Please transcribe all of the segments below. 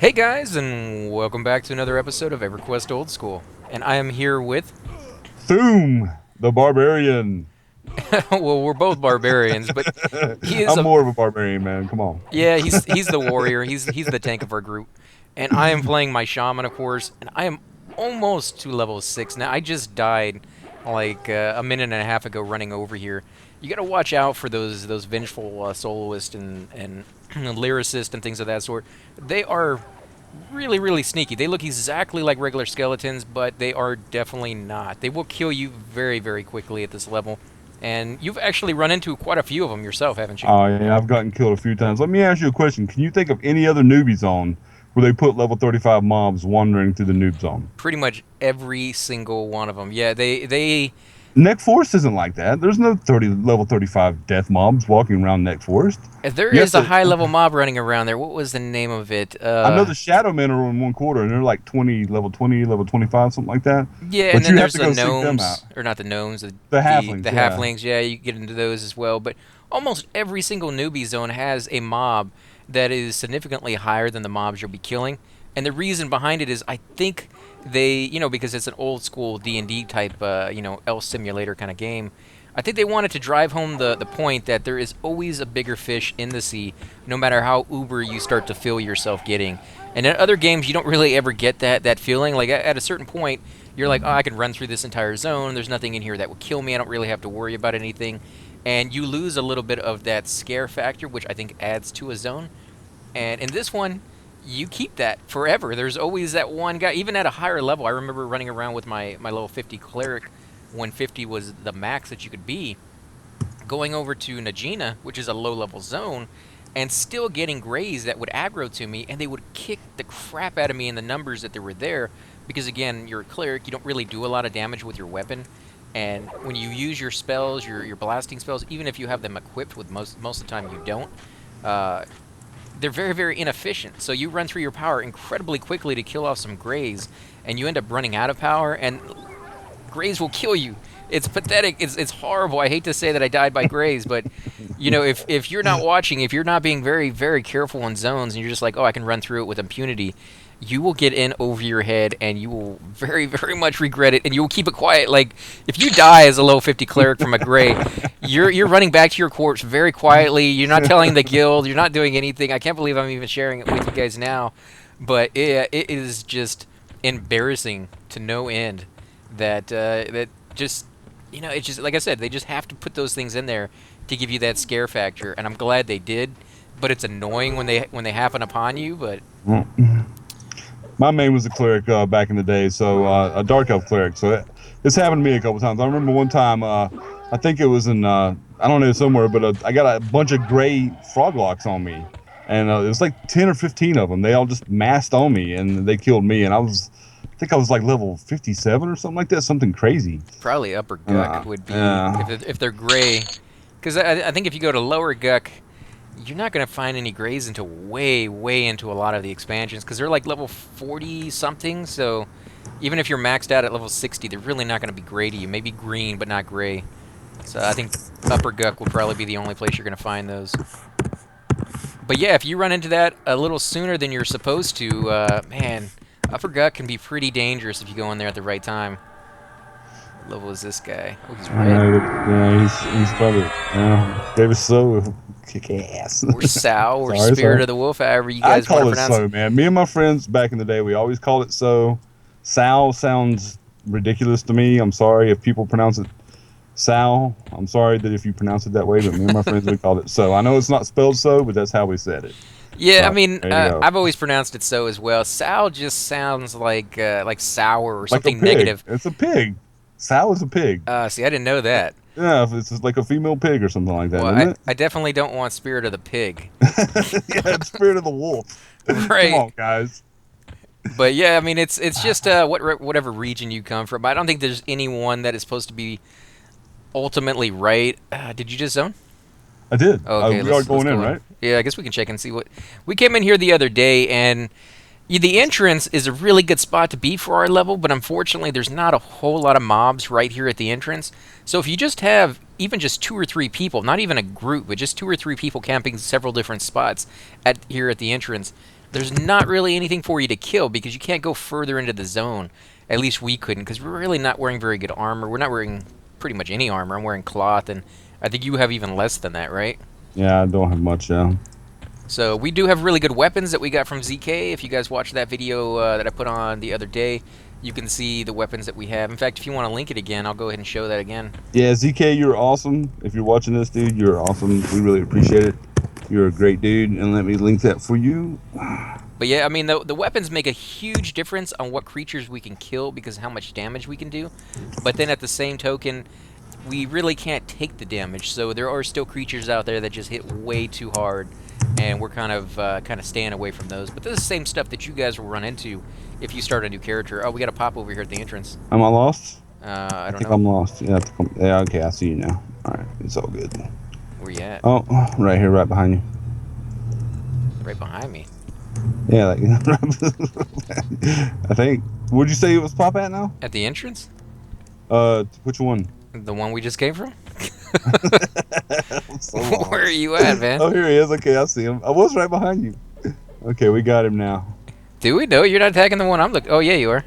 Hey guys, and welcome back to another episode of Everquest Old School. And I am here with, Thoom, the Barbarian. well, we're both barbarians, but he is I'm a, more of a barbarian, man. Come on. yeah, he's the warrior. He's the tank of our group, and I am playing my shaman, of course, and I am almost to level 6 now. I just died like a minute and a half ago running over here. You got to watch out for those vengeful soloists and lyricists and things of that sort. They are really sneaky. They look exactly like regular skeletons, but they are definitely not. They will kill you very quickly at this level. And you've actually run into quite a few of them yourself, haven't you? Oh, yeah, I've gotten killed a few times. Let me ask you a question. Can you think of any other newbie zone where they put level 35 mobs wandering through the noob zone? Pretty much every single one of them. Yeah, they Neck Forest isn't like that. There's no level 35 death mobs walking around Neck Forest. there You have is a to. high level mob running around there. What was the name of it? I know the Shadow Men are in one quarter, and they're like 20, level 25, something like that. Yeah, and But then you have there's to the go seek them out. gnomes, or not the gnomes, The the halflings, yeah. halflings. Yeah, you get into those as well. But almost every single newbie zone has a mob that is significantly higher than the mobs you'll be killing. And the reason behind it is, I think because it's an old school D&D type, elf simulator kind of game. I think they wanted to drive home the point that there is always a bigger fish in the sea, no matter how uber you start to feel yourself getting. And in other games, you don't really ever get that feeling. Like at a certain point, you're like, oh, I can run through this entire zone. There's nothing in here that will kill me. I don't really have to worry about anything. And you lose a little bit of that scare factor, which I think adds to a zone. And in this one, you keep that forever. There's always that one guy, even at a higher level. I remember running around with my level 50 cleric when 50 was the max that you could be, going over to Najina, which is a low-level zone, and still getting greys that would aggro to me, and they would kick the crap out of me in the numbers that they were there, because again, you're a cleric, you don't really do a lot of damage with your weapon, and when you use your spells, your blasting spells, even if you have them equipped, with most of the time you don't, uh, they're very inefficient. So you run through your power incredibly quickly to kill off some greys, and you end up running out of power, and Grays will kill you. It's pathetic. It's horrible. I hate to say that I died by Grays, but if you're not watching, if you're not being very careful in zones, and you're just like, oh, I can run through it with impunity, you will get in over your head, and you will very much regret it, and you will keep it quiet. Like if you die as a low 50 cleric from a Gray, you're running back to your corpse very quietly. You're not telling the guild. You're not doing anything. I can't believe I'm even sharing it with you guys now, but it is just embarrassing to no end that just it's just like I said, they just have to put those things in there to give you that scare factor, and I'm glad they did. But it's annoying when they happen upon you. But My main was a cleric back in the day, so a dark elf cleric. So it's happened to me a couple times. I remember one time, I think it was in I don't know somewhere, but I got a bunch of gray frog locks on me, and it was like 10 or 15 of them. They all just massed on me, and they killed me. And I think I was like level 57 or something like that, something crazy. probably upper guck would be Yeah. if they're gray, because I think if you go to lower guck, you're not going to find any grays until way into a lot of the expansions, because they're like level 40 something. So even if you're maxed out at level 60, they're really not going to be gray to you. Maybe green, but not gray. So I think upper guck will probably be the only place you're going to find those. But yeah, if you run into that a little sooner than you're supposed to, man, upper guck can be pretty dangerous if you go in there at the right time. What level is this guy? Oh, he's I red. know that, yeah, he's probably, yeah, David So kick ass. Or Sow, or Sorry, Spirit sorry. of the Wolf, however you I guys want call to it pronounce it. So, man. Me and my friends back in the day, we always called it So. Sal sounds ridiculous to me. I'm sorry if people pronounce it Sal. I'm sorry that if you pronounce it that way, but me and my friends, we called it So. I know it's not spelled so, but that's how we said it. Yeah, I So, mean, there you go. I've always pronounced it so as well. Sow just sounds like sour or Like a something pig. negative. It's a pig. Sal is a pig. See, I didn't know that. Yeah, if it's like a female pig or something like that, Well, isn't I definitely don't want Spirit of the Pig. it? Yeah, it's Spirit of the Wolf. Come Right. on, guys. But yeah, I mean, it's just whatever region you come from. I don't think there's anyone that is supposed to be ultimately right. Did you just zone? I did. Okay, We are let's going in, go in. right? Yeah, I guess we can check and see what we came in here the other day, and the entrance is a really good spot to be for our level, but unfortunately, there's not a whole lot of mobs right here at the entrance. So if you just have even just 2 or 3 people, not even a group, but just 2 or 3 people camping several different spots here at the entrance, there's not really anything for you to kill because you can't go further into the zone. At least we couldn't because we're really not wearing very good armor. We're not wearing pretty much any armor. I'm wearing cloth, and I think you have even less than that, right? Yeah, I don't have much. So we do have really good weapons that we got from ZK. If you guys watched that video that I put on the other day, you can see the weapons that we have. In fact, if you want to link it again, I'll go ahead and show that again. Yeah, ZK, you're awesome. If you're watching this, dude, you're awesome. We really appreciate it. You're a great dude, and let me link that for you. But yeah, I mean, the weapons make a huge difference on what creatures we can kill because of how much damage we can do. But then at the same token, we really can't take the damage. So there are still creatures out there that just hit way too hard, and we're kind of staying away from those. But this is the same stuff that you guys will run into if you start a new character. Oh, we got a pop over here at the entrance. Am I lost? I don't think know. I'm lost. Yeah, yeah, okay, I see you now. All right, it's all good. Where you at? Oh, right here, right behind you. Right behind me. Yeah, like, I think. Would you say it was pop at now? At the entrance? Which one? The one we just came from? So Where are you at, man? Oh, here he is. Okay, I see him. I was right behind you. Okay, we got him now. Do we? No, you're not attacking the one I'm looking. Oh, yeah, you are.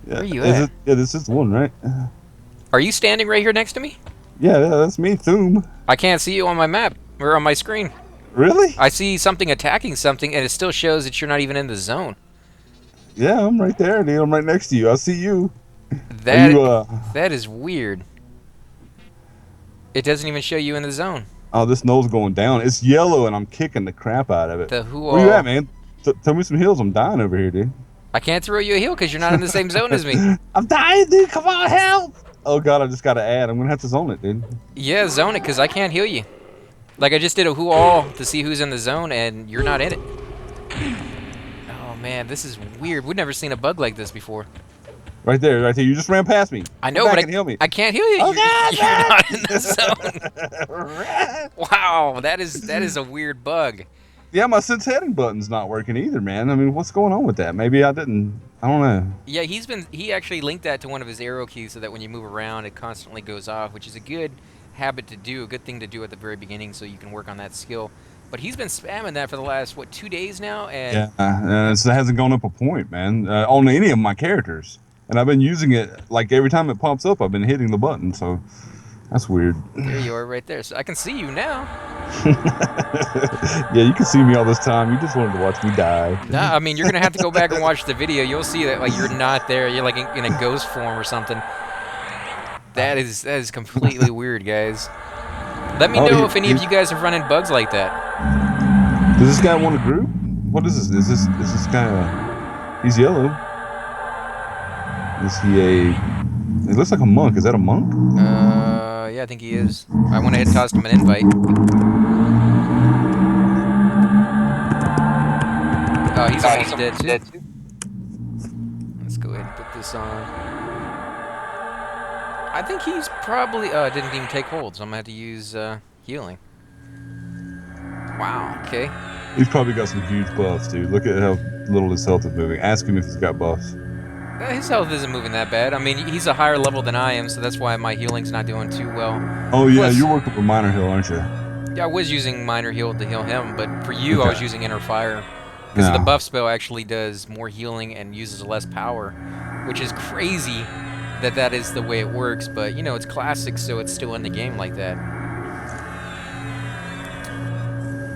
Yeah. Where are you at? Yeah, this is the one, right? Are you standing right here next to me? Yeah, that's me, Thoom. I can't see you on my map or on my screen. Really? I see something attacking something, and it still shows that you're not even in the zone. Yeah, I'm right there, dude. I'm right next to you. I see you. That is weird. It doesn't even show you in the zone. Oh, this nose going down. It's yellow, and I'm kicking the crap out of it. The who? Where you at, man? Tell me some heals. I'm dying over here, dude. I can't throw you a heal because you're not in the same zone as me. I'm dying, dude. Come on, help! Oh god, I just got to add. I'm gonna have to zone it, dude. Yeah, zone it because I can't heal you. Like I just did a who all to see who's in the zone, and you're not in it. Oh man, this is weird. We've never seen a bug like this before. Right there, right there. You just ran past me. I know, Come but back and heal me. I can't heal you. Oh, You're not in the zone. Wow, that is a weird bug. Yeah, my sense heading button's not working either, man. I mean, what's going on with that? Maybe I didn't. I don't know. Yeah, he actually linked that to one of his arrow keys so that when you move around, it constantly goes off, which is a good habit to do, a good thing to do at the very beginning, so you can work on that skill. But he's been spamming that for the last 2 days now, and yeah, it hasn't gone up a point, man, on any of my characters. And I've been using it like every time it pops up, I've been hitting the button. So that's weird. There you are, right there. So I can see you now. Yeah, you can see me all this time. You just wanted to watch me die. Nah, I mean, you're gonna have to go back and watch the video. You'll see that like you're not there. You're like in a ghost form or something. That is completely weird, guys. Let me know if any of you guys have run in bugs like that. Does this guy want a group? What is this? Is this guy? He's yellow. Is he a? He looks like a monk. Is that a monk? Yeah, I think he is. I went ahead and tossed him an invite. Oh, he's almost dead too. Let's go ahead and put this on. I think he's probably didn't even take hold, so I'm gonna have to use healing. Wow. Okay. He's probably got some huge buffs, dude. Look at how little his health is moving. Ask him if he's got buffs. His health isn't moving that bad. I mean, he's a higher level than I am, so that's why my healing's not doing too well. Oh yeah, Plus, you're working with minor heal, aren't you? Yeah, I was using minor heal to heal him, but for you, I was using inner fire. Because the buff spell actually does more healing and uses less power, which is crazy that is the way it works, but you know, it's classic, so it's still in the game like that.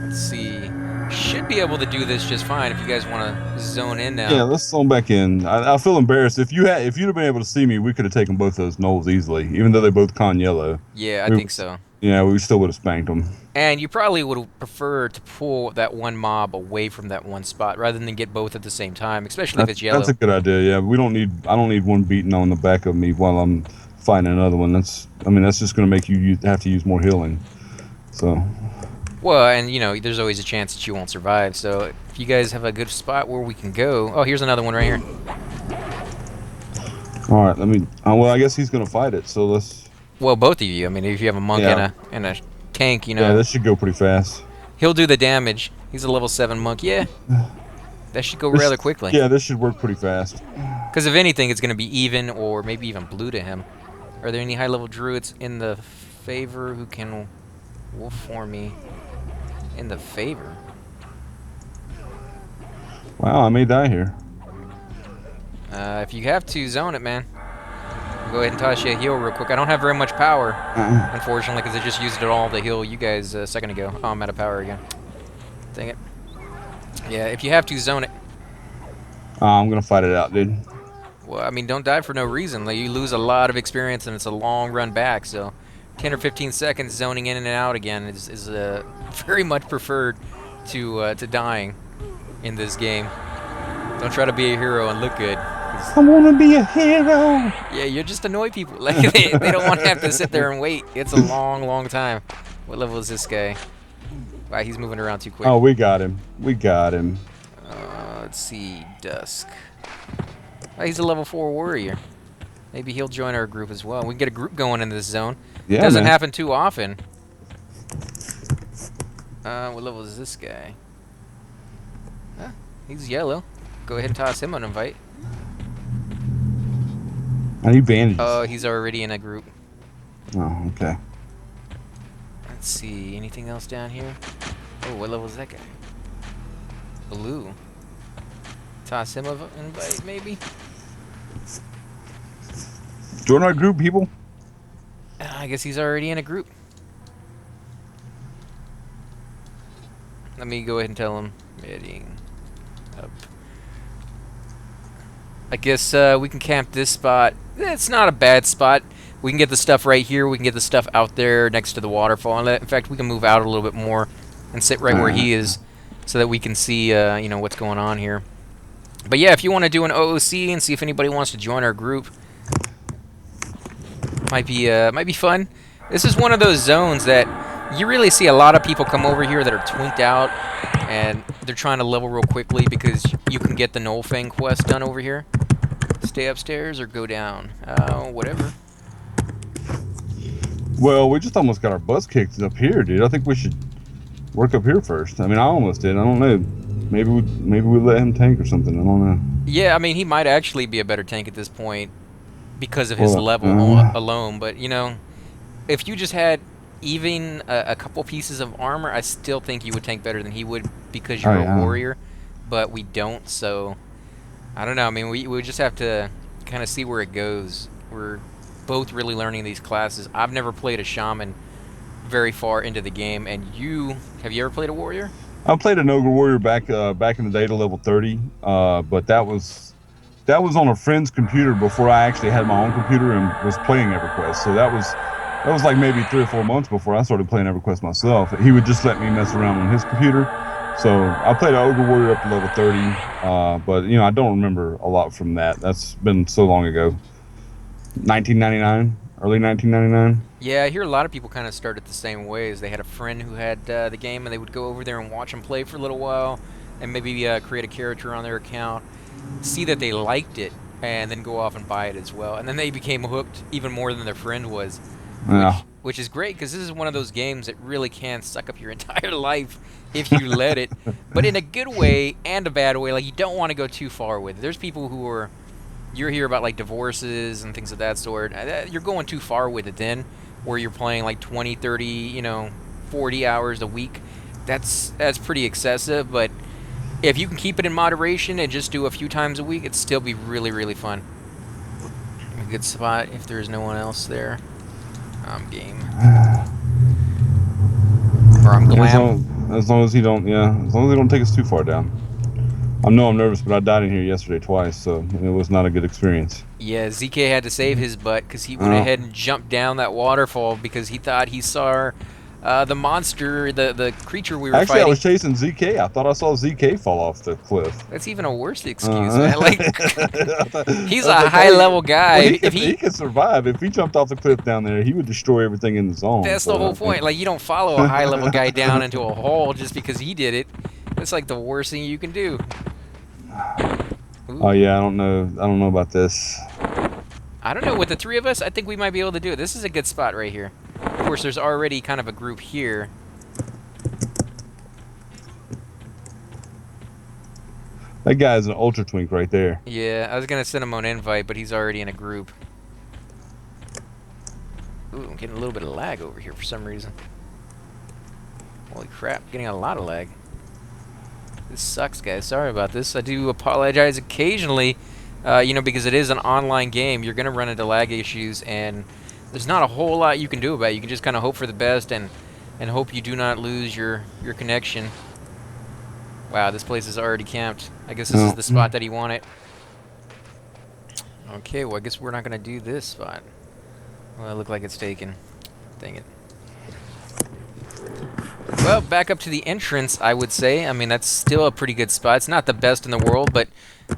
Let's see. Should be able to do this just fine if you guys want to zone in now. Yeah, let's zone back in. I feel embarrassed. If you'd have been able to see me, we could have taken both those gnolls easily, even though they both con yellow. Yeah, I think so. Yeah, we still would have spanked them. And you probably would prefer to pull that one mob away from that one spot rather than get both at the same time, especially if it's yellow. That's a good idea. Yeah, I don't need one beating on the back of me while I'm fighting another one. That's just going to make you have to use more healing. So. Well, and you know, there's always a chance that you won't survive. So if you guys have a good spot where we can go, oh, here's another one right here. All right, let me. Well, I guess he's going to fight it. So let's. Well, both of you. I mean, if you have a monk and a tank, you know. Yeah, this should go pretty fast. He'll do the damage. He's a level 7 monk. Yeah. That should go rather quickly. Yeah, this should work pretty fast. Because if anything, it's going to be even or maybe even blue to him. Are there any high-level druids in the favor who can wolf for me in the favor? Wow, I may die here. If you have to, zone it, man. I'll go ahead and toss you a heal real quick. I don't have very much power, unfortunately, because I just used it all to heal you guys a second ago. Oh, I'm out of power again. Dang it. Yeah, if you have to, zone it. I'm gonna fight it out, dude. Well, I mean, don't die for no reason. Like, you lose a lot of experience, and it's a long run back. So, 10 or 15 seconds zoning in and out again is very much preferred to dying in this game. Don't try to be a hero and look good. I wanna be a hero. Yeah, you just annoy people. Like they don't want to have to sit there and wait. It's a long, long time. What level is this guy? Wow, he's moving around too quick. Oh, we got him. We got him. Let's see, Dusk. Oh, he's a level 4 warrior. Maybe he'll join our group as well. We can get a group going in this zone. Yeah, Doesn't man. happen too often. What level is this guy? He's yellow. Go ahead and toss him an invite. I need bandages. Oh, he's already in a group. Oh, okay. Let's see, anything else down here? Oh, what level is that guy? Blue. Toss him an invite, maybe? Join our group, people. I guess he's already in a group. Let me go ahead and tell him. Heading up. I guess we can camp this spot. It's not a bad spot. We can get the stuff right here. We can get the stuff out there next to the waterfall. In fact, we can move out a little bit more and sit right where he is so that we can see, you know, what's going on here. But yeah, if you want to do an OOC and see if anybody wants to join our group, might be fun. This is one of those zones that you really see a lot of people come over here that are twinked out, and they're trying to level real quickly because you can get the Nullfang quest done over here. Stay upstairs or go down. Whatever. Well, we just almost got our butts kicked up here, dude. I think we should work up here first. I mean, I almost did. I don't know. Maybe we let him tank or something. I don't know. Yeah, I mean, he might actually be a better tank at this point because of his level alone. But, you know, if you just had even a couple pieces of armor, I still think you would tank better than he would because you're a warrior. But we don't, so I don't know. I mean, we just have to kind of see where it goes. We're both really learning these classes. I've never played a shaman very far into the game, and have you ever played a warrior? I played an ogre warrior back in the day to level 30, but that was on a friend's computer before I actually had my own computer and was playing Everquest. So that was like maybe 3 or 4 months before I started playing Everquest myself. He would just let me mess around on his computer. So I played an ogre warrior up to level 30, but you know, I don't remember a lot from that. That's been so long ago. 1999, early 1999. Yeah, I hear a lot of people kind of started the same ways. They had a friend who had the game, and they would go over there and watch him play for a little while, and maybe create a character on their account, see that they liked it, and then go off and buy it as well. And then they became hooked even more than their friend was, which is great because this is one of those games that really can suck up your entire life if you let it, but in a good way and a bad way. Like, you don't want to go too far with it. There's people who are, you hear about like divorces and things of that sort. You're going too far with it then, where you're playing like 20, 30, you know, 40 hours a week. That's pretty excessive, but if you can keep it in moderation and just do a few times a week, it'd still be really, really fun. A good spot if there's no one else there. I'm game. Or I'm glam. As long as he don't, as long as they don't take us too far down. I know I'm nervous, but I died in here yesterday twice, so it was not a good experience. Yeah, ZK had to save his butt because he went ahead and jumped down that waterfall because he thought he saw the monster, the creature we were fighting. Actually, I was chasing ZK. I thought I saw ZK fall off the cliff. That's even a worse excuse, man. Like, he's a high-level guy. Well, if he could survive, if he jumped off the cliff down there, he would destroy everything in the zone. That's the whole point. Like, you don't follow a high-level guy down into a hole just because he did it. That's like the worst thing you can do. Ooh. Oh yeah, I don't know about this. I don't know. With the 3 of us, I think we might be able to do it. This is a good spot right here. Of course, there's already kind of a group here. That guy's an ultra twink right there. Yeah, I was gonna send him an invite, but he's already in a group. Ooh, I'm getting a little bit of lag over here for some reason. Holy crap, getting a lot of lag. This sucks, guys. Sorry about this. I do apologize occasionally, because it is an online game. You're going to run into lag issues, and there's not a whole lot you can do about it. You can just kind of hope for the best and hope you do not lose your connection. Wow, this place is already camped. I guess this is Oh. the spot that he wanted. Okay, well, I guess we're not going to do this spot. Well, it looked like it's taken. Dang it. Well, back up to the entrance, I would say. I mean, that's still a pretty good spot. It's not the best in the world, but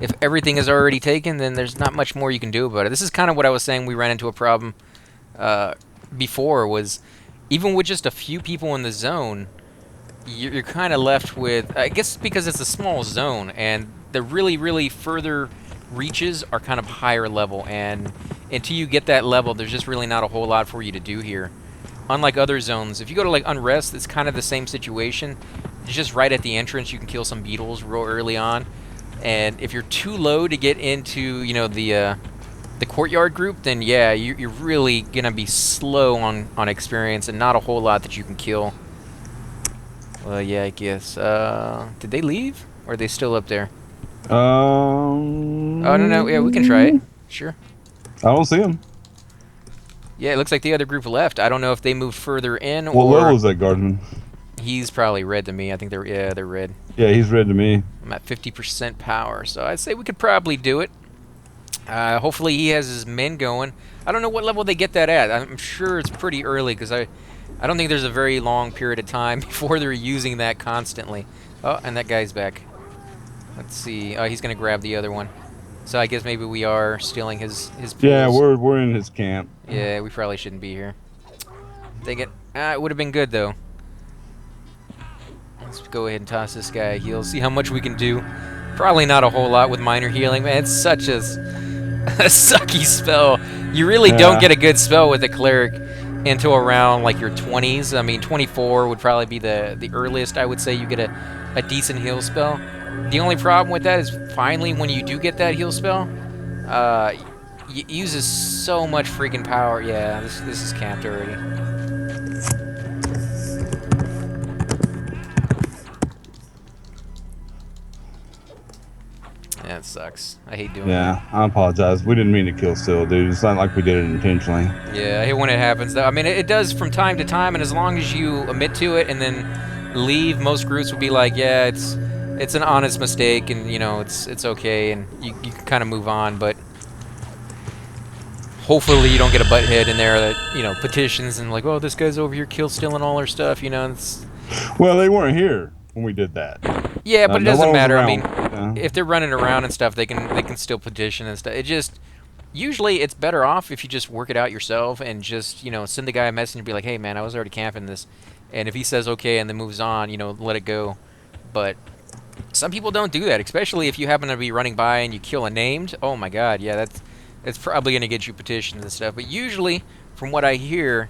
if everything is already taken, then there's not much more you can do about it. This is kind of what I was saying. We ran into a problem before, was even with just a few people in the zone, you're kind of left with, I guess because it's a small zone, and the really, really further reaches are kind of higher level, and until you get that level, there's just really not a whole lot for you to do here. Unlike other zones, if you go to like Unrest, it's kind of the same situation. It's just right at the entrance, you can kill some beetles real early on, and if you're too low to get into, the courtyard group, then yeah, you're really gonna be slow on experience and not a whole lot that you can kill. Well, yeah, I guess. Did they leave? Or are they still up there? Oh, no, no. Yeah, we can try it. Sure. I don't see him. Yeah, it looks like the other group left. I don't know if they moved further in What level or... is that guardsman? He's probably red to me. I think they're red. Yeah, he's red to me. I'm at 50% power, so I'd say we could probably do it. Hopefully he has his men going. I don't know what level they get that at. I'm sure it's pretty early, because I don't think there's a very long period of time before they're using that constantly. Oh, and that guy's back. Let's see. Oh, he's going to grab the other one. So I guess maybe we are stealing his pools. Yeah, we're in his camp. Yeah, we probably shouldn't be here. Dang it. It would have been good, though. Let's go ahead and toss this guy a heal. See how much we can do. Probably not a whole lot with minor healing, man. It's such a sucky spell. You really don't get a good spell with a cleric until around like your 20s. I mean, 24 would probably be the earliest I would say you get a decent heal spell. The only problem with that is finally when you do get that heal spell, it uses so much freaking power. Yeah, this is camped already. That sucks. I hate doing that. Yeah, I apologize. We didn't mean to kill Still, dude. It's not like we did it intentionally. Yeah, I hate when it happens, though. I mean, it does from time to time, and as long as you admit to it and then leave, most groups would be like, yeah, it's an honest mistake, and, it's okay, and you can kind of move on, but hopefully you don't get a butthead in there that, petitions and like, oh, this guy's over here stealing all our stuff, it's... Well, they weren't here when we did that. Yeah, but it no doesn't one was matter. I around. mean, if they're running around and stuff, they can still petition and stuff. It just usually it's better off if you just work it out yourself and just send the guy a message and be like, hey man, I was already camping this, and if he says okay and then moves on, let it go. But some people don't do that, especially if you happen to be running by and you kill a named. Oh my god, yeah, that's probably gonna get you petitions and stuff. But usually, from what I hear,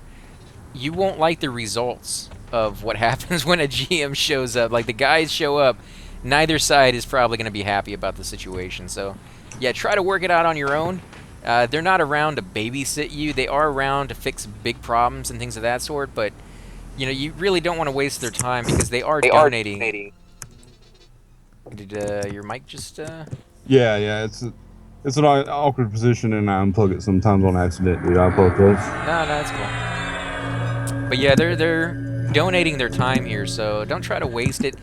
you won't like the results of what happens when a GM shows up. Like, the guys show up, neither side is probably going to be happy about the situation. So, yeah, try to work it out on your own. They're not around to babysit you. They are around to fix big problems and things of that sort, but, you really don't want to waste their time because they are donating. Did your mic just... Yeah, it's an awkward position, and I unplug it sometimes on accident, dude. I apologize. No, that's cool. But yeah, they're donating their time here, so don't try to waste it,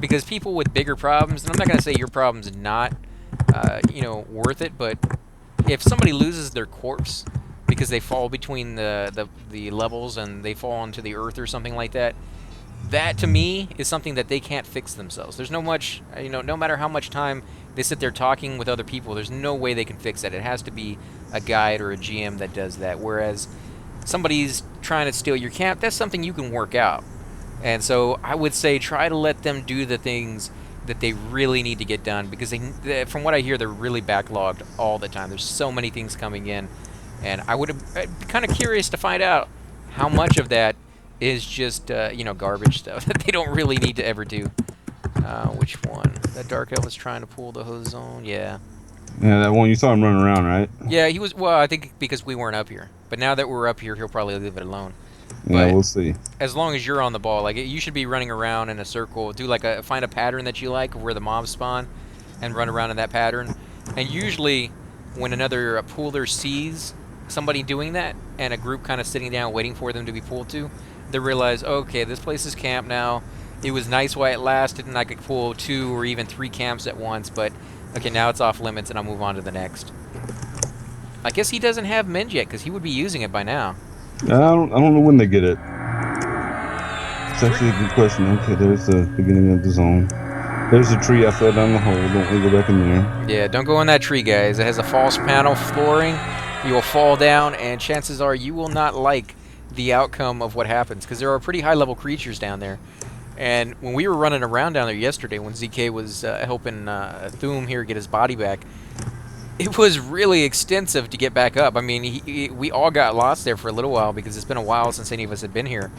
because people with bigger problems, and I'm not going to say your problem's not, worth it, but if somebody loses their corpse because they fall between the levels and they fall onto the earth or something like that, that to me is something that they can't fix themselves. There's no matter how much time they sit there talking with other people, there's no way they can fix that. It has to be a guide or a GM that does that, whereas somebody's trying to steal your camp, that's something you can work out. And so I would say try to let them do the things that they really need to get done, because from what I hear, they're really backlogged all the time. There's so many things coming in, and I'd be kind of curious to find out how much of that is just garbage stuff that they don't really need to ever do. Which one? That Dark Elf was trying to pull the hose zone. Yeah, that one, you saw him running around, right? Yeah, he was. Well, I think because we weren't up here. But now that we're up here, he'll probably leave it alone. Yeah, But we'll see. as long as you're on the ball, like you should be running around in a circle. Do like find a pattern that you like of where the mobs spawn, and run around in that pattern. And usually, when another pooler sees somebody doing that and a group kind of sitting down waiting for them to be pulled to, they realize, okay, this place is camp now. It was nice while it lasted, and I could pull 2 or even 3 camps at once. But okay, now it's off limits, and I'll move on to the next. I guess he doesn't have Mend yet, because he would be using it by now. I don't know when they get it. It's Pre- actually a good question. Okay, there's the beginning of the zone. There's a tree I fell down the hole. Don't let me go back in there. Yeah, don't go in that tree, guys. It has a false panel flooring. You will fall down, and chances are you will not like the outcome of what happens, because there are pretty high-level creatures down there. And when we were running around down there yesterday, when ZK was helping Thum here get his body back, it was really extensive to get back up. I mean, we all got lost there for a little while because it's been a while since any of us had been here.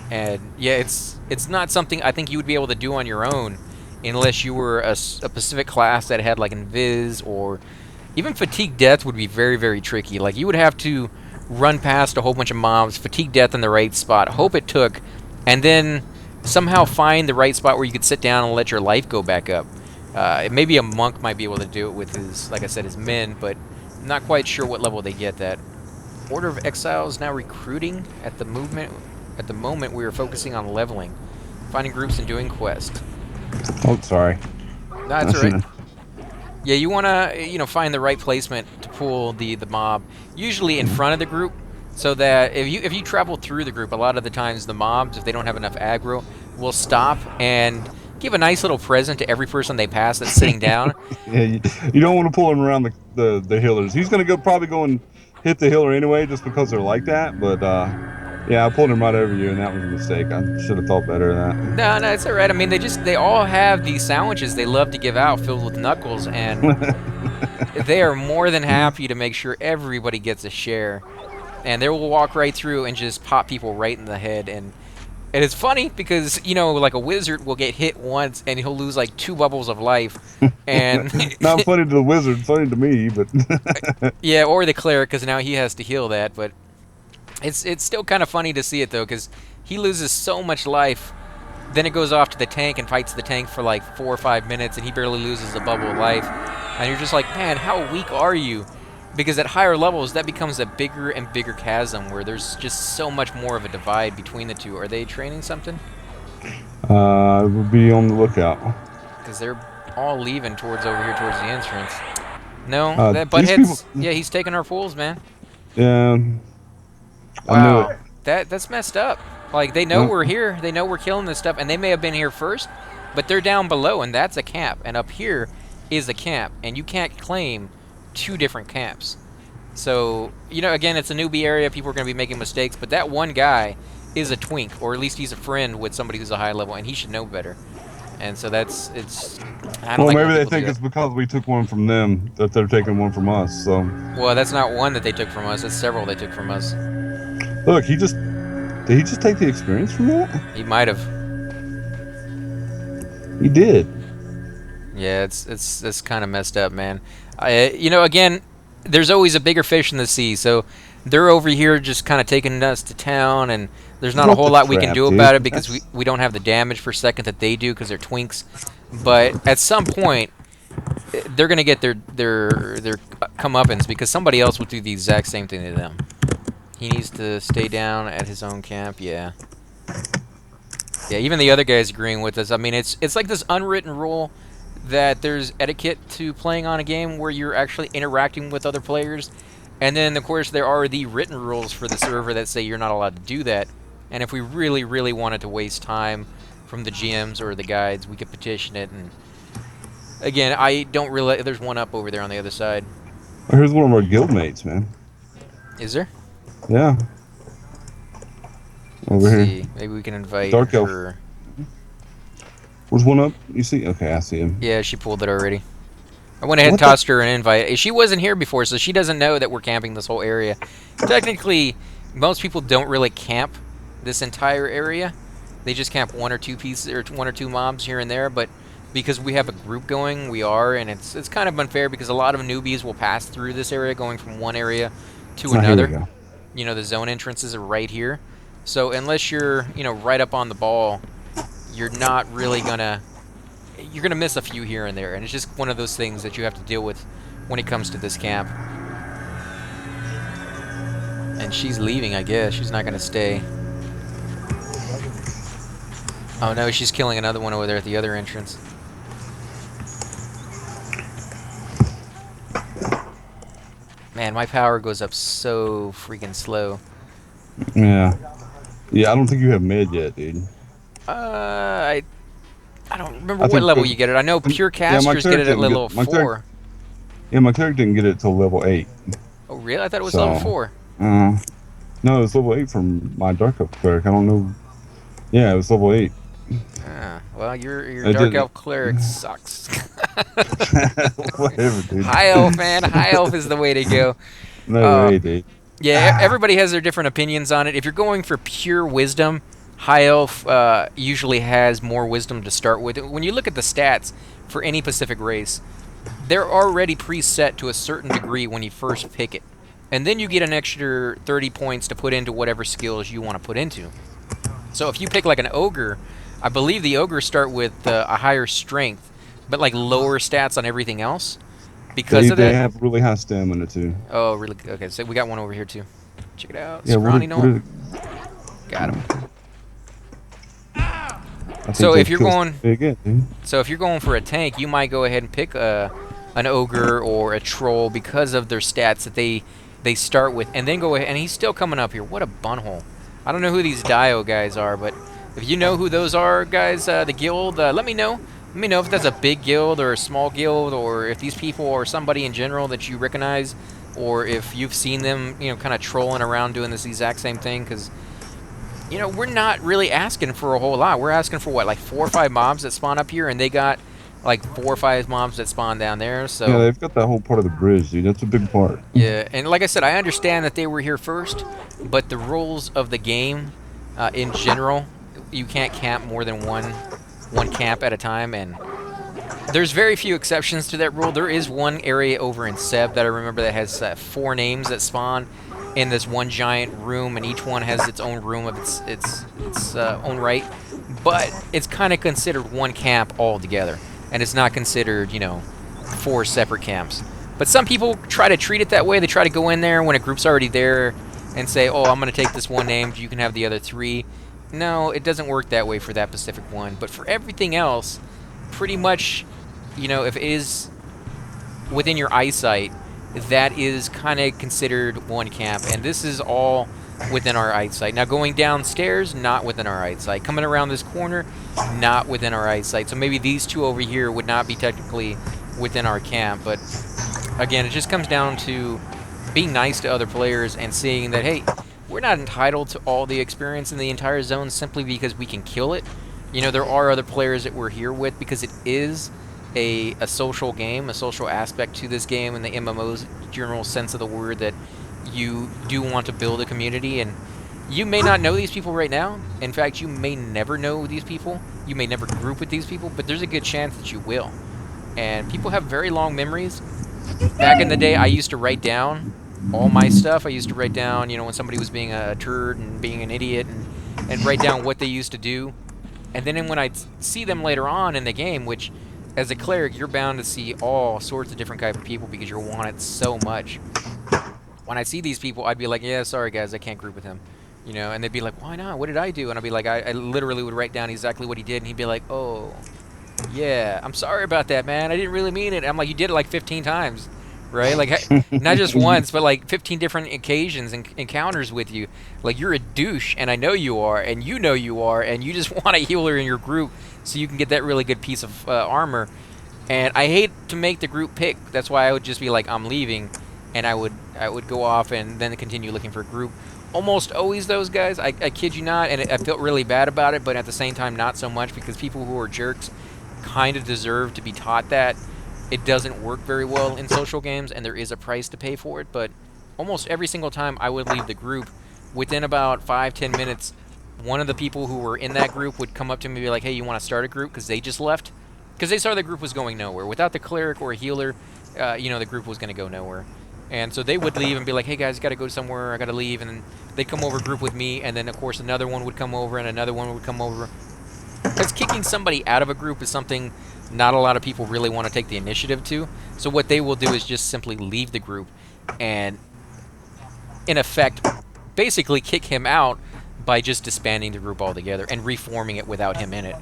And yeah, it's not something I think you would be able to do on your own unless you were a Pacific class that had like Invis, or even Fatigue Death would be very, very tricky. Like you would have to run past a whole bunch of mobs, Fatigue Death in the right spot, hope it took, and then somehow find the right spot where you could sit down and let your life go back up. Maybe a monk might be able to do it with his, like I said, his men, but I'm not quite sure what level they get that. Order of Exiles now recruiting at the movement. At the moment, we are focusing on leveling, finding groups and doing quests. Oh, sorry. No, that's I all right. shouldn't. Yeah, you want to, find the right placement to pull the mob, usually in front of the group, so that if you travel through the group, a lot of the times the mobs, if they don't have enough aggro, will stop and give a nice little present to every person they pass that's sitting down. Yeah, you don't want to pull him around the healers. He's gonna go probably go and hit the healer anyway, just because they're like that. But yeah, I pulled him right over you, and that was a mistake. I should have thought better of that. No, no, it's all right. I mean, they all have these sandwiches they love to give out filled with knuckles, and they are more than happy to make sure everybody gets a share. And they will walk right through and just pop people right in the head. And it's funny because, like a wizard will get hit once and he'll lose like 2 bubbles of life. And Not funny to the wizard, funny to me, but yeah, or the cleric, because now he has to heal that. But it's still kind of funny to see it, though, because he loses so much life. Then it goes off to the tank and fights the tank for like 4 or 5 minutes, and he barely loses a bubble of life. And you're just like, man, how weak are you? Because at higher levels, that becomes a bigger and bigger chasm where there's just so much more of a divide between the two. Are they training something? we'll be on the lookout. Because they're all leaving towards over here towards the entrance. No, that These butthead's... people- Yeah, he's taking our fools, man. Yeah, I knew Wow. it. That's messed up. Like, they know we're here. They know we're killing this stuff, and they may have been here first, but they're down below, and that's a camp. And up here is a camp, and you can't claim 2 different camps. So, again, it's a newbie area. People are going to be making mistakes, but that one guy is a twink, or at least he's a friend with somebody who's a high level, and he should know better. And so I don't Well, like maybe when they people think do it's that. because we took one from them that they're taking one from us. So Well, that's not one that they took from us. That's several they took from us. look, did he just take the experience from that? He might have. He did. Yeah, it's kind of messed up, man. Again, there's always a bigger fish in the sea, so they're over here just kind of taking us to town, and there's not a What whole the lot we can crap, do dude? about it because That's- we don't have the damage per second that they do because they're twinks. But at some point, they're gonna get their comeuppance because somebody else will do the exact same thing to them. He needs to stay down at his own camp. Yeah. Yeah, even the other guy's agreeing with us. I mean, it's like this unwritten rule that there's etiquette to playing on a game where you're actually interacting with other players. And then, of course, there are the written rules for the server that say you're not allowed to do that. And if we really, really wanted to waste time from the GMs or the guides, we could petition it. And again, I don't really... There's one up over there on the other side. Oh, here's one of our guild mates, man. Is there? Yeah, over Let's here. see. Maybe we can invite Dark elf. her. Where's one up? You see? Okay, I see him. Yeah, she pulled it already. I went ahead and What the- tossed her an invite. She wasn't here before, so she doesn't know that we're camping this whole area. Technically, most people don't really camp this entire area. They just camp 1 or 2 pieces, or 1 or 2 mobs here and there, but because we have a group going, we are, and it's kind of unfair because a lot of newbies will pass through this area going from one area to Ah, here we another. go. The zone entrances are right here. So unless you're, right up on the ball, you're not really gonna you're gonna miss a few here and there, and it's just one of those things that you have to deal with when it comes to this camp. And she's leaving, I guess. She's not gonna stay. Oh no, she's killing another one over there at the other entrance. Man, my power goes up so freaking slow. Yeah. Yeah, I don't think you have med yet, dude. I don't remember I what think level you get it. I know pure yeah, my casters get cleric it at didn't level get my cleric. 4. Yeah, my cleric didn't get it till level 8. Oh really? I thought it was level So, 4. uh, no, it was level 8 from my dark elf cleric. I don't know. Yeah, it was level 8. Ah, well, your It dark didn't. elf cleric sucks. Whatever, dude. High elf, man. High elf is the way to go. No Uh, way, dude. yeah, everybody has their different opinions on it. If you're going for pure wisdom, high elf usually has more wisdom to start with. When you look at the stats for any Pacific race, they're already preset to a certain degree when you first pick it. And then you get an extra 30 points to put into whatever skills you want to put into. So if you pick like an ogre, I believe the ogres start with a higher strength, but like lower stats on everything else because of They that. have really high stamina too. Oh, really? Okay, so we got one over here too. Check it out. Yeah, Scrawny what Knoll. did Got him. I think So they if you're killed going, big in, dude. so if you're going for a tank, you might go ahead and pick an ogre or a troll because of their stats that they start with, and then go ahead. And he's still coming up here. What a bunhole! I don't know who these Dio guys are, but if you know who those are, guys, the guild, let me know. Let me know if that's a big guild or a small guild, or if these people are somebody in general that you recognize, or if you've seen them, kind of trolling around doing this exact same thing. Because we're not really asking for a whole lot. We're asking for what, like 4 or 5 mobs that spawn up here, and they got like 4 or 5 mobs that spawn down there. Yeah, So they've got that whole part of the bridge, dude. That's a big part. yeah, and like I said, I understand that they were here first, but the rules of the game, in general, you can't camp more than one camp at a time, and there's very few exceptions to that rule. There is one area over in Seb that I remember that has 4 names that spawn in this one giant room, and each one has its own room of its own right. But it's kind of considered one camp altogether, and it's not considered 4 separate camps. But some people try to treat it that way. They try to go in there when a group's already there and say, "Oh, I'm going to take this one name. You can have the other 3." No, it doesn't work that way for that specific one. But for everything else, pretty much, if it is within your eyesight, that is kind of considered one camp. And this is all within our eyesight. Now, going downstairs, not within our eyesight. Coming around this corner, not within our eyesight. So maybe these 2 over here would not be technically within our camp. But again, it just comes down to being nice to other players and seeing that, hey, we're not entitled to all the experience in the entire zone simply because we can kill it. There are other players that we're here with because it is a social game, a social aspect to this game in the MMO's general sense of the word, that you do want to build a community. And you may not know these people right now. In fact, you may never know these people. You may never group with these people, but there's a good chance that you will. And people have very long memories. Back in the day, I used to write down all my stuff. I used to write down, when somebody was being a turd and being an idiot, and write down what they used to do. And then when I'd see them later on in the game, which as a cleric, you're bound to see all sorts of different type of people because you're wanted so much. When I see these people, I'd be like, yeah, sorry guys, I can't group with him. And they'd be like, why not? What did I do? And I'd be like, I literally would write down exactly what he did, and he'd be like, oh, yeah, I'm sorry about that, man. I didn't really mean it. I'm like, you did it like 15 times, right? Like, not just once, but like 15 different occasions and encounters with you. Like, you're a douche, and I know you are, and you know you are, and you just want a healer in your group so you can get that really good piece of armor. And I hate to make the group pick. That's why I would just be like, I'm leaving, and I would go off and then continue looking for a group. Almost always those guys, I kid you not, and I felt really bad about it, but at the same time not so much, because people who are jerks kind of deserve to be taught that it doesn't work very well in social games, and there is a price to pay for it. But almost every single time I would leave the group, within about 5-10 minutes, one of the people who were in that group would come up to me and be like, hey, you want to start a group? Because they just left. Because they saw the group was going nowhere. Without the cleric or a healer, the group was going to go nowhere. And so they would leave and be like, hey guys, got to go somewhere, I got to leave. And then they'd come over, group with me, and then of course another one would come over and another one would come over. Because kicking somebody out of a group is something not a lot of people really want to take the initiative to. So what they will do is just simply leave the group and, in effect, basically kick him out by just disbanding the group altogether and reforming it without him in it.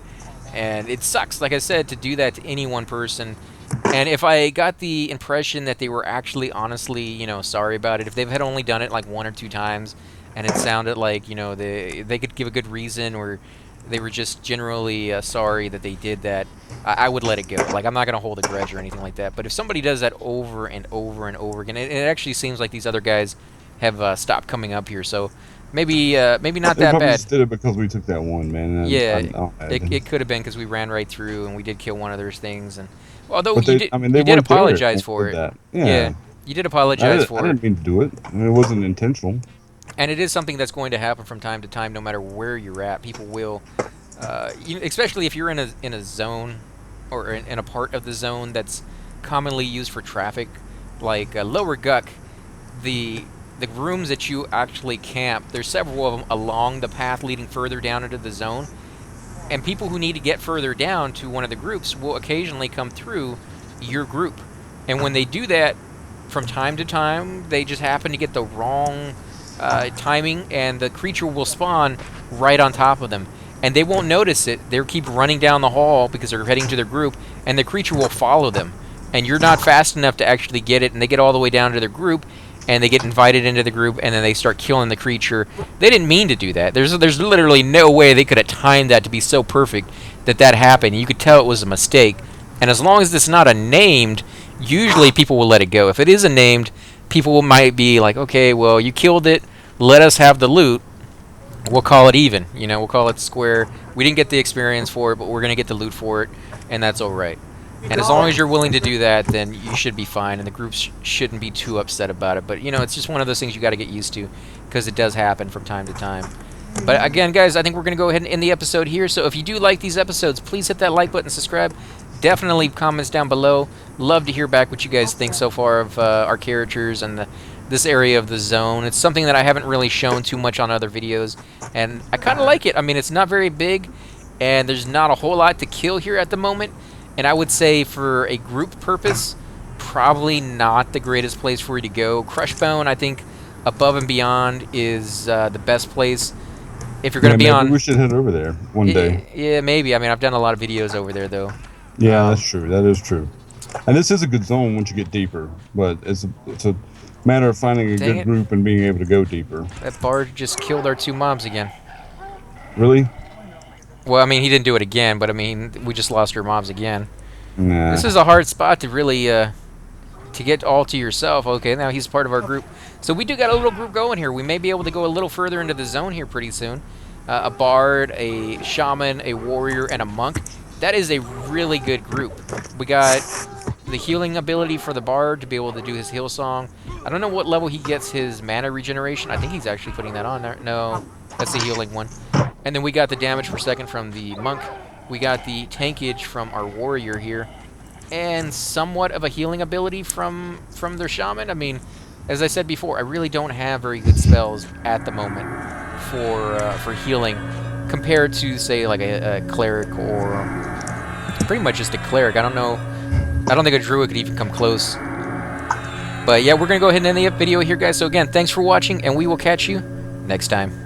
And it sucks, like I said, to do that to any one person. And if I got the impression that they were actually honestly, sorry about it, if they had only done it like 1 or 2 times, and it sounded like, they could give a good reason, or they were just generally sorry that they did that, I would let it go. Like, I'm not going to hold a grudge or anything like that. But if somebody does that over and over and over again, it actually seems like these other guys have stopped coming up here. So maybe not They that probably bad. just did it because we took that one, man. Yeah, it could have been because we ran right through and we did kill one of those things. And although But they, I mean, they you did weren't there when apologize we for did it. that. Yeah, Yeah, you did apologize I for it. didn't mean to do it. I mean, it wasn't intentional. And it is something that's going to happen from time to time, no matter where you're at. People will, especially if you're in a zone, or in a part of the zone that's commonly used for traffic, like Lower Guck. The rooms that you actually camp, there's several of them along the path leading further down into the zone. And people who need to get further down to one of the groups will occasionally come through your group. And when they do that, from time to time, they just happen to get the wrong timing, and the creature will spawn right on top of them. And they won't notice it. They'll keep running down the hall because they're heading to their group, and the creature will follow them. And you're not fast enough to actually get it, and they get all the way down to their group, and they get invited into the group, and then they start killing the creature. They didn't mean to do that. There's literally no way they could have timed that to be so perfect that happened. You could tell it was a mistake. And as long as it's not a named, usually people will let it go. If it is a named, people might be like, okay, well, you killed it, let us have the loot. We'll call it even. We'll call it square. We didn't get the experience for it, but we're going to get the loot for it, and that's all right. And as long as you're willing to do that, then you should be fine, and the groups shouldn't be too upset about it. But, it's just one of those things you got to get used to, because it does happen from time to time. But again, guys, I think we're going to go ahead and end the episode here. So if you do like these episodes, please hit that like button, subscribe. Definitely leave comments down below. Love to hear back what you guys think so far of our characters and this area of the zone. It's something that I haven't really shown too much on other videos, and I kind of like it. I mean, it's not very big, and there's not a whole lot to kill here at the moment. And I would say for a group purpose, probably not the greatest place for you to go. Crushbone, I think, above and beyond is the best place. If you're going to be on... we should head over there one day. Yeah, maybe. I mean, I've done a lot of videos over there, though. Yeah, that's true. That is true. And this is a good zone once you get deeper, but it's a matter of finding a good group and being able to go deeper. That bard just killed our 2 mobs again. Really? Well, I mean, he didn't do it again, but I mean, we just lost our mobs again. Nah. This is a hard spot to really, to get all to yourself. Okay, now he's part of our group. So we do got a little group going here. We may be able to go a little further into the zone here pretty soon. A bard, a shaman, a warrior, and a monk. That is a really good group. We got the healing ability for the bard to be able to do his heal song. I don't know what level he gets his mana regeneration. I think he's actually putting that on there. No, that's the healing one. And then we got the damage per second from the monk. We got the tankage from our warrior here. And somewhat of a healing ability from their shaman. I mean, as I said before, I really don't have very good spells at the moment for healing compared to, say, like a cleric, or pretty much just a cleric. I don't know. I don't think a druid could even come close. But yeah, we're going to go ahead and end the video here, guys. So again, thanks for watching, and we will catch you next time.